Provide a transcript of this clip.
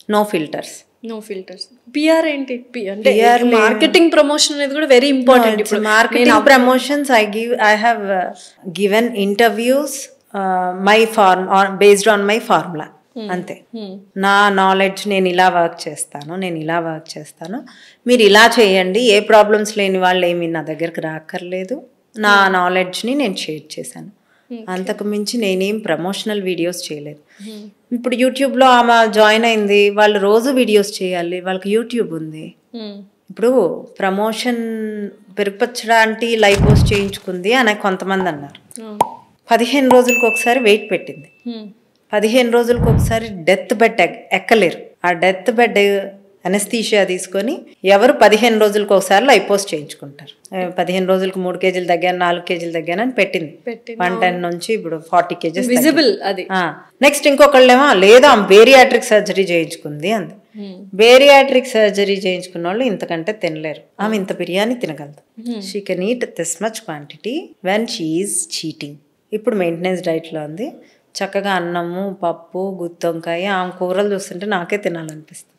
No filters. No filters. PR ఏంటి? అంటే marketing promotion అనేది కూడా వెరీ ఇంపార్టెంట్. ఇప్పుడు marketing promotions I have given interviews based on my formula. అంతే. నా నాలెడ్జ్, నేను ఇలా వర్క్ చేస్తాను, మీరు ఇలా చేయండి, ఏ ప్రాబ్లమ్స్ లేని వాళ్ళు ఏమి నా దగ్గరకు రాక్కర్లేదు, నా నాలెడ్జ్ని నేను షేర్ చేశాను. అంతకు మించి నేనేం ప్రమోషనల్ వీడియోస్ చేయలేదు. ఇప్పుడు యూట్యూబ్లో ఆమె జాయిన్ అయింది, వాళ్ళు రోజు వీడియోస్ చేయాలి, వాళ్ళకి యూట్యూబ్ ఉంది. ఇప్పుడు ప్రమోషన్ పెరుగుపరచడానికి లైవ్ పోస్ట్ చేయించుకుంది అని కొంతమంది అన్నారు. 15 రోజులకు ఒకసారి వెయిట్ పెట్టింది, 15 రోజులకు ఒకసారి డెత్ బెడ్ ఎక్కలేరు. ఆ డెత్ బెడ్ అనస్థీషియా తీసుకొని ఎవరు 15 రోజులకు ఒకసారి లైవ్ పోస్ట్ చేయించుకుంటారు. 15 రోజులకు 3 కేజీలు తగ్గాను, 4 కేజీలు తగ్గాను అని పెట్టింది. 110 నుంచి ఇప్పుడు 40 కేజీస్ విజిబుల్. అది నెక్స్ట్ ఇంకొకళ్ళేమో లేదా బేరియాట్రిక్ సర్జరీ చేయించుకుంది అంది. బేరియాట్రిక్ సర్జరీ చేయించుకున్న వాళ్ళు ఇంతకంటే తినలేరు. ఆమె ఇంత బిర్యానీ తినగలదు. She can eat this much quantity when she is cheating. ఇప్పుడు మెయింటెనెన్స్ డైట్లో ఉంది. చక్కగా అన్నము, పప్పు, గుత్తొంకాయ, ఆమె కూరలు చూస్తుంటే నాకే తినాలనిపిస్తుంది.